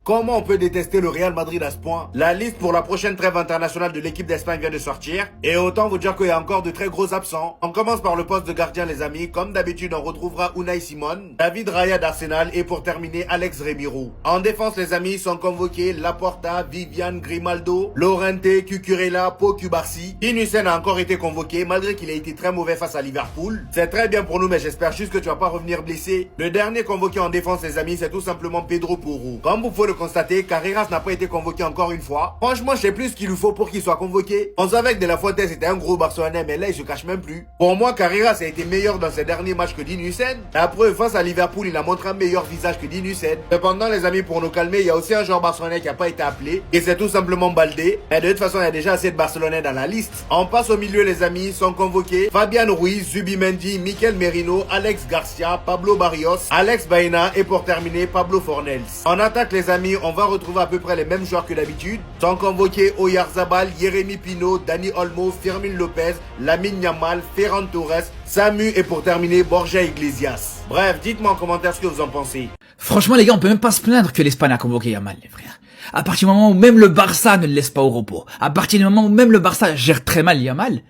Comment on peut détester le Real Madrid à ce point? La liste pour la prochaine trêve internationale de l'équipe d'Espagne vient de sortir. Et autant vous dire qu'il y a encore de très gros absents. On commence par le poste de gardien les amis. Comme d'habitude on retrouvera Unai Simon, David Raya d'Arsenal et pour terminer Alex Remiro. En défense les amis sont convoqués Laporta, Vivian, Grimaldo, Llorente, Cucurella, Pau Cubarsí. Dinhusen a encore été convoqué malgré qu'il a été très mauvais face à Liverpool. C'est très bien pour nous mais j'espère juste que tu vas pas revenir blessé. Le dernier convoqué en défense les amis c'est tout simplement Pedro Porro. Comme vous pouvez le constater, Carreras n'a pas été convoqué encore une fois. Franchement je sais plus ce qu'il lui faut pour qu'il soit convoqué. On savait que De La Fuente c'était un gros Barcelonais mais là il se cache même plus. Pour moi Carreras a été meilleur dans ses derniers matchs que Dinhusen. La preuve face à Liverpool il a montré un meilleur visage que Dinhusen. Cependant les amis pour nous calmer il y a aussi un joueur barcelonais qui n'a pas été appelé et c'est tout simplement Baldé. Mais de toute façon il y a déjà assez de Barcelonais dans la liste. On passe au milieu les amis, sont convoqués Fabian Ruiz, Zubimendi, Mikel Merino, Alex Garcia, Pablo Barrios, Alex Baena et pour terminer Pablo Fornells. En attaque les amis, on va retrouver à peu près les mêmes joueurs que d'habitude. Sont convoqués Oyarzabal, Jérémy Pino, Dani Olmo, Fermin Lopez, Lamine Yamal, Ferran Torres, Samu et pour terminer Borja Iglesias. Bref, dites-moi en commentaire ce que vous en pensez. Franchement les gars, on peut même pas se plaindre que l'Espagne a convoqué Yamal les frères. À partir du moment où même le Barça ne le laisse pas au repos, à partir du moment où même le Barça gère très mal Yamal,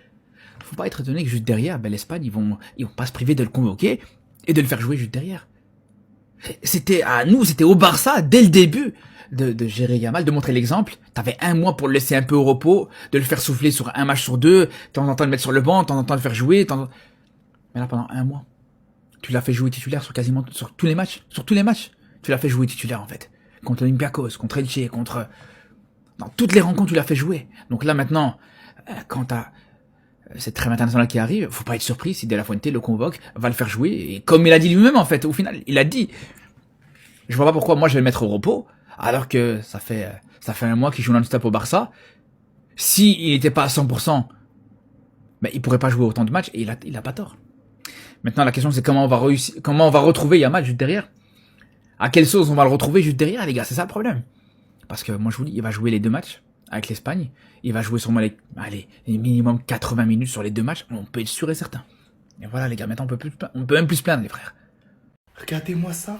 faut pas être étonné que juste derrière, l'Espagne ils vont pas se priver de le convoquer et de le faire jouer juste derrière. C'était à nous, c'était au Barça dès le début de gérer Yamal, de montrer l'exemple. T'avais un mois pour le laisser un peu au repos, de le faire souffler sur un match sur deux, de temps en temps le mettre sur le banc, de temps en temps le faire jouer. Mais là pendant un mois, tu l'as fait jouer titulaire sur tous les matchs, tu l'as fait jouer titulaire en fait. Contre Olympiakos, contre Elche, dans toutes les rencontres tu l'as fait jouer. Donc là maintenant, quand t'as cette trêve internationale qui arrive, faut pas être surpris si De La Fuente le convoque, va le faire jouer, et comme il a dit lui-même en fait, au final, il a dit, je vois pas pourquoi moi je vais le mettre au repos, alors que ça fait un mois qu'il joue non-stop au Barça. Si il était pas à 100%, il pourrait pas jouer autant de matchs, et il a pas tort. Maintenant la question c'est comment on va retrouver Yamal juste derrière. À quelle sauce on va le retrouver juste derrière les gars, c'est ça le problème. Parce que moi je vous dis, il va jouer les deux matchs avec l'Espagne, il va jouer sûrement les minimum 80 minutes sur les deux matchs, on peut être sûr et certain. Et voilà les gars, maintenant on peut même plus se plaindre les frères. Regardez-moi ça.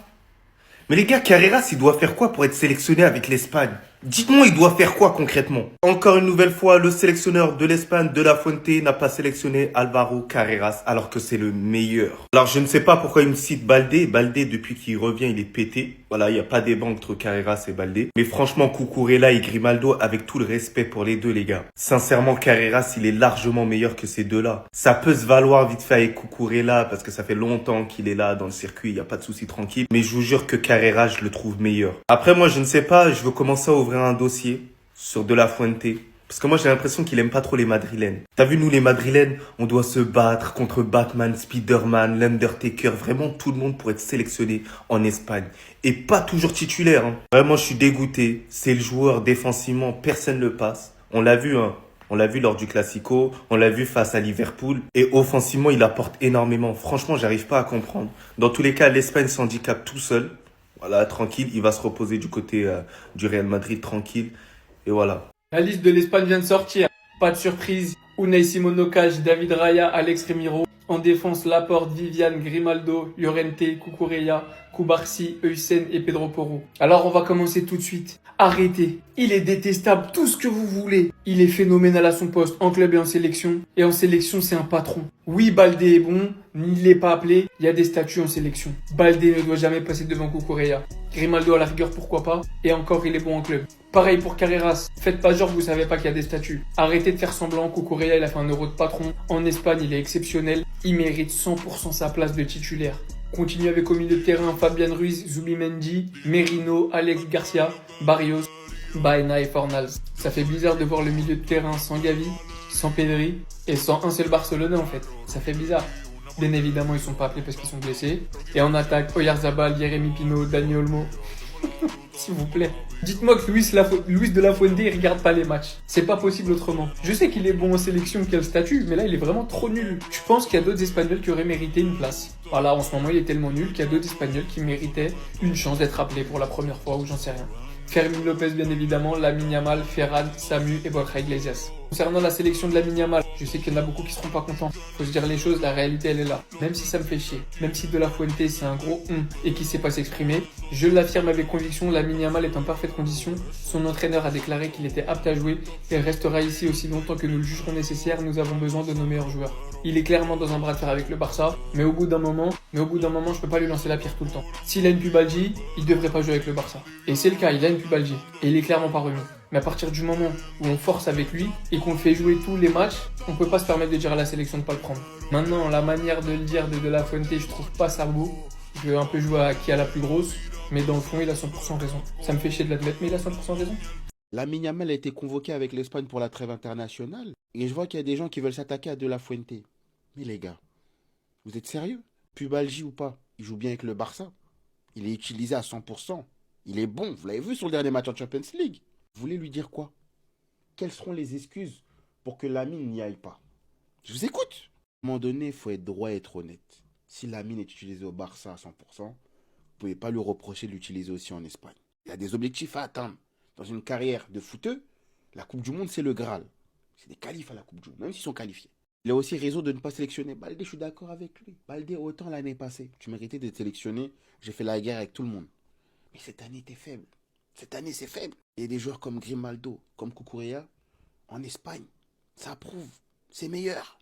Mais les gars, Carreras, il doit faire quoi pour être sélectionné avec l'Espagne? Dites-moi, il doit faire quoi concrètement? Encore une nouvelle fois, le sélectionneur de l'Espagne, De La Fuente, n'a pas sélectionné Alvaro Carreras, alors que c'est le meilleur. Alors, je ne sais pas pourquoi il me cite Baldé. Baldé, depuis qu'il revient, il est pété. Voilà, il n'y a pas débat entre Carreras et Baldé. Mais franchement, Cucurella et Grimaldo, avec tout le respect pour les deux, les gars. Sincèrement, Carreras, il est largement meilleur que ces deux-là. Ça peut se valoir vite fait avec Cucurella, parce que ça fait longtemps qu'il est là dans le circuit, il n'y a pas de souci, tranquille. Mais je vous jure que Carreras, je le trouve meilleur. Après, moi, je ne sais pas, je veux commencer à ouvrir un dossier sur De La Fuente. Parce que moi, j'ai l'impression qu'il aime pas trop les Madrilènes. T'as vu, nous, les Madrilènes, on doit se battre contre Batman, Spider-Man, l'Undertaker, vraiment tout le monde pour être sélectionné en Espagne. Et pas toujours titulaire, hein. Vraiment, je suis dégoûté. C'est le joueur, défensivement, personne ne le passe. On l'a vu, hein. On l'a vu lors du Classico, on l'a vu face à Liverpool. Et offensivement, il apporte énormément. Franchement, j'arrive pas à comprendre. Dans tous les cas, l'Espagne s'handicape tout seul. Voilà, tranquille, il va se reposer du côté du Real Madrid, tranquille. Et voilà. La liste de l'Espagne vient de sortir. Pas de surprise. Unai Simon no cage, David Raya, Alex Remiro. En défense, Laporte, Vivian, Grimaldo, Llorente, Cucurella, Cubarsí, Heusen et Pedro Porro. Alors on va commencer tout de suite. Arrêtez. Il est détestable, tout ce que vous voulez. Il est phénoménal à son poste, en club et en sélection. Et en sélection, c'est un patron. Oui, Baldé est bon, il n'est pas appelé. Il y a des statuts en sélection. Baldé ne doit jamais passer devant Cucurella. Grimaldo à la rigueur, pourquoi pas. Et encore, il est bon en club. Pareil pour Carreras. Faites pas genre que vous savez pas qu'il y a des statuts. Arrêtez de faire semblant. Cucurella, il a fait un euro de patron. En Espagne, il est exceptionnel. Il mérite 100% sa place de titulaire. Continue avec au milieu de terrain Fabian Ruiz, Zubimendi, Merino, Alex Garcia, Barrios, Baena et Fornals. Ça fait bizarre de voir le milieu de terrain sans Gavi, sans Pedri et sans un seul Barcelonais en fait. Ça fait bizarre. Bien évidemment, ils sont pas appelés parce qu'ils sont blessés. Et en attaque, Oyarzabal, Jérémy Pino, Dani Olmo. S'il vous plaît. Dites-moi que Luis de la Fuente, il regarde pas les matchs. C'est pas possible autrement. Je sais qu'il est bon en sélection, qu'il a le statut, mais là, il est vraiment trop nul. Je pense qu'il y a d'autres Espagnols qui auraient mérité une place. Voilà, en ce moment, il est tellement nul qu'il y a d'autres Espagnols qui méritaient une chance d'être appelés pour la première fois, ou j'en sais rien. Fermin Lopez, bien évidemment, Lamine Yamal, Ferran, Samu et Borja Iglesias. Concernant la sélection de Lamine Yamal, Je sais qu'il y en a beaucoup qui seront pas contents. Faut se dire les choses, la réalité elle est là. Même si ça me fait chier, même si De La Fuente c'est un gros et qui sait pas s'exprimer, je l'affirme avec conviction, Lamine Yamal est en parfaite condition. Son entraîneur a déclaré qu'il était apte à jouer et restera ici aussi longtemps que nous le jugerons nécessaire. Nous avons besoin de nos meilleurs joueurs. Il est clairement dans un bras de fer avec le Barça, mais au bout d'un moment, je peux pas lui lancer la pierre tout le temps. S'il a une pubalgie, il devrait pas jouer avec le Barça. Et c'est le cas, il a une pubalgie et il est clairement pas remis. Mais à partir du moment où on force avec lui et qu'on le fait jouer tous les matchs, on peut pas se permettre de dire à la sélection de pas le prendre. Maintenant, la manière de le dire de La Fuente, je trouve pas ça beau. Je veux un peu jouer à qui a la plus grosse, mais dans le fond, il a 100% raison. Ça me fait chier de l'admettre, mais il a 100% raison. Lamine Yamal a été convoqué avec l'Espagne pour la trêve internationale. Et je vois qu'il y a des gens qui veulent s'attaquer à De La Fuente. Mais les gars, vous êtes sérieux? Pubalgie ou pas, il joue bien avec le Barça. Il est utilisé à 100%. Il est bon, vous l'avez vu sur le dernier match en Champions League. Vous voulez lui dire quoi? Quelles seront les excuses pour que Lamine n'y aille pas? Je vous écoute. À un moment donné, il faut être droit et être honnête. Si Lamine est utilisé au Barça à 100%, vous ne pouvez pas lui reprocher de l'utiliser aussi en Espagne. Il a des objectifs à atteindre. Dans une carrière de footeux, la Coupe du Monde, c'est le Graal. C'est des qualifs à la Coupe du Monde, même s'ils sont qualifiés. Il a aussi raison de ne pas sélectionner Baldé, je suis d'accord avec lui. Baldé, autant l'année passée, tu méritais d'être sélectionné, j'ai fait la guerre avec tout le monde. Mais cette année, t'es faible. Cette année, c'est faible. Il y a des joueurs comme Grimaldo, comme Cucurella, en Espagne. Ça prouve, c'est meilleur.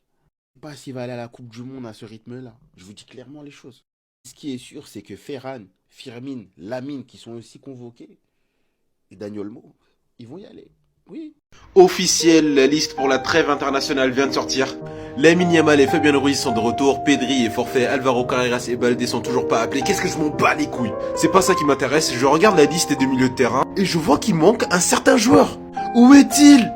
Je ne sais pas s'il va aller à la Coupe du Monde à ce rythme-là. Je vous dis clairement les choses. Ce qui est sûr, c'est que Ferran, Firmin, Lamine, qui sont aussi convoqués, et Daniel Mo, ils vont y aller. Oui. Officiel, la liste pour la trêve internationale vient de sortir. Lamine Yamal et Fabien Ruiz sont de retour, Pedri est forfait, Alvaro Carreras et Baldé sont toujours pas appelés. Qu'est-ce que je m'en bats les couilles? C'est pas ça qui m'intéresse, je regarde la liste des milieux de terrain et je vois qu'il manque un certain joueur. Où est-il?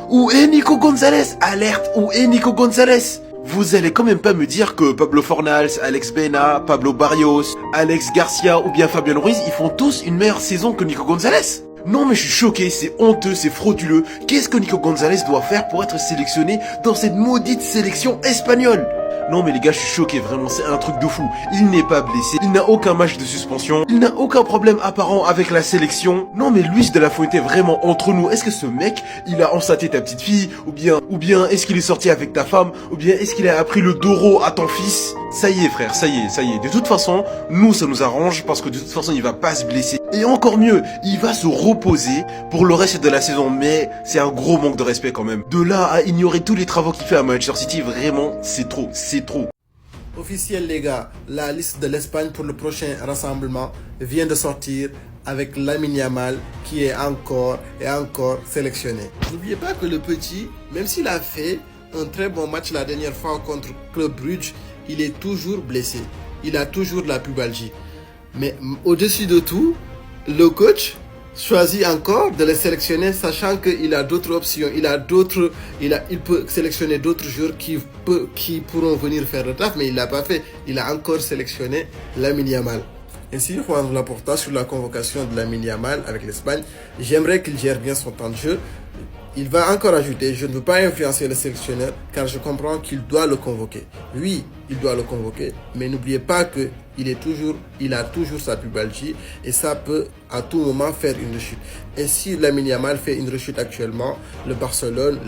Où est Nico Gonzalez? Alerte, où est Nico Gonzalez? Vous allez quand même pas me dire que Pablo Fornals, Alex Baena, Pablo Barrios, Alex Garcia ou bien Fabien Ruiz, ils font tous une meilleure saison que Nico Gonzalez? Non mais je suis choqué, c'est honteux, c'est frauduleux. Qu'est-ce que Nico Gonzalez doit faire pour être sélectionné dans cette maudite sélection espagnole? Non mais les gars, je suis choqué, vraiment, c'est un truc de fou. Il n'est pas blessé, il n'a aucun match de suspension, il n'a aucun problème apparent avec la sélection. Non mais Luis De La Fuente, vraiment, entre nous, est-ce que ce mec, il a ensaté ta petite fille? Ou bien est-ce qu'il est sorti avec ta femme? Ou bien est-ce qu'il a appris le doro à ton fils? Ça y est frère, ça y est. De toute façon, nous ça nous arrange parce que de toute façon il va pas se blesser. Et encore mieux, il va se reposer pour le reste de la saison. Mais c'est un gros manque de respect quand même. De là à ignorer tous les travaux qu'il fait à Manchester City, vraiment, c'est trop. Officiel les gars, la liste de l'Espagne pour le prochain rassemblement vient de sortir avec Lamine Yamal qui est encore et encore sélectionné. N'oubliez pas que le petit, même s'il a fait un très bon match la dernière fois contre Club Brugge, il est toujours blessé. Il a toujours de la pubalgie. Mais au-dessus de tout, le coach choisit encore de le sélectionner sachant qu'il a d'autres options. Il peut sélectionner d'autres joueurs qui pourront venir faire le taf, mais il l'a pas fait. Il a encore sélectionné Lamine Yamal. Ainsi, Juan Laporta sur la convocation de Lamine Yamal avec l'Espagne. J'aimerais qu'il gère bien son temps de jeu. Il va encore ajouter, je ne veux pas influencer le sélectionneur car je comprends qu'il doit le convoquer. Oui, il doit le convoquer, mais n'oubliez pas que il a toujours sa pubalgie et ça peut à tout moment faire une rechute. Et si Lamine Yamal fait une rechute actuellement, le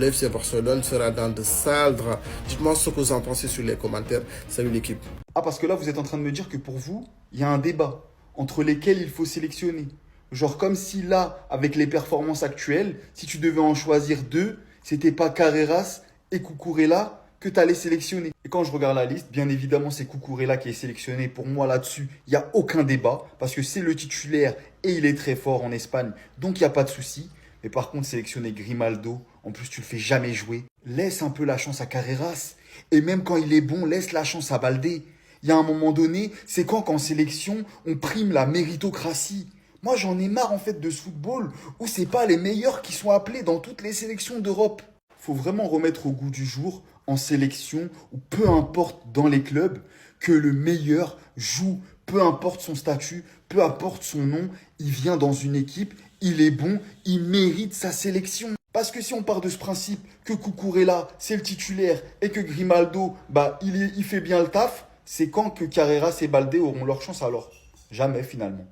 FC Barcelone sera dans de sales draps. Dites-moi ce que vous en pensez sur les commentaires. Salut l'équipe. Ah, parce que là, vous êtes en train de me dire que pour vous, il y a un débat entre lesquels il faut sélectionner. Genre comme si là, avec les performances actuelles, si tu devais en choisir deux, c'était pas Carreras et Cucurella que tu allais sélectionner. Et quand je regarde la liste, bien évidemment, c'est Cucurella qui est sélectionné. Pour moi, là-dessus, il n'y a aucun débat parce que c'est le titulaire et il est très fort en Espagne. Donc, il n'y a pas de souci. Mais par contre, sélectionner Grimaldo, en plus, tu le fais jamais jouer. Laisse un peu la chance à Carreras. Et même quand il est bon, laisse la chance à Baldé. Il y a un moment donné, c'est quand qu'en sélection, on prime la méritocratie. Moi, j'en ai marre en fait de ce football où c'est pas les meilleurs qui sont appelés dans toutes les sélections d'Europe. Faut vraiment remettre au goût du jour en sélection ou peu importe dans les clubs que le meilleur joue, peu importe son statut, peu importe son nom, il vient dans une équipe, il est bon, il mérite sa sélection. Parce que si on part de ce principe que Cucurella c'est le titulaire et que Grimaldo il fait bien le taf, c'est quand que Carreras et Baldé auront leur chance alors? Jamais finalement.